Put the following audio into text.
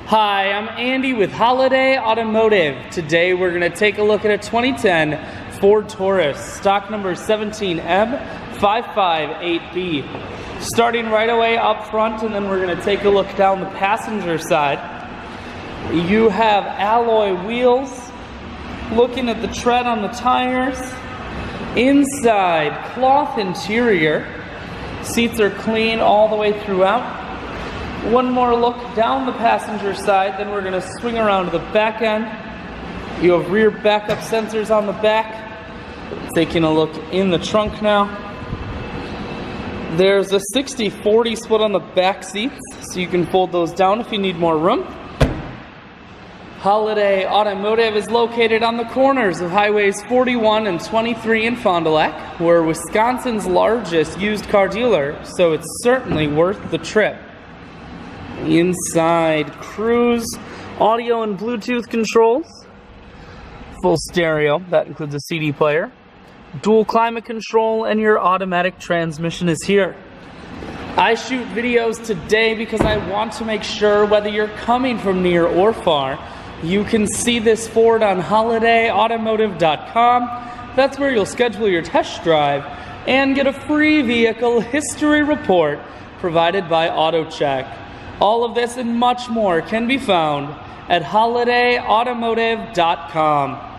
Hi, I'm Andy with Holiday Automotive. Today we're going to take a look at a 2010 Ford Taurus, stock number 17M558B. Starting right away up front, and then we're going to take a look down the passenger side. You have alloy wheels. Looking at the tread on the tires. Inside, cloth interior. Seats are clean all the way throughout. One more look down the passenger side, then we're going to swing around to the back end. You have rear backup sensors on the back. Taking a look in the trunk now. There's a 60-40 split on the back seats, so you can fold those down if you need more room. Holiday Automotive is located on the corners of Highways 41 and 23 in Fond du Lac. We're Wisconsin's largest used car dealer, so it's certainly worth the trip. Inside, cruise, audio and Bluetooth controls, full stereo, that includes a CD player, dual climate control, and your automatic transmission is here. I shoot videos today because I want to make sure whether you're coming from near or far, you can see this Ford on holidayautomotive.com. That's where you'll schedule your test drive and get a free vehicle history report provided by AutoCheck. All of this and much more can be found at holidayautomotive.com.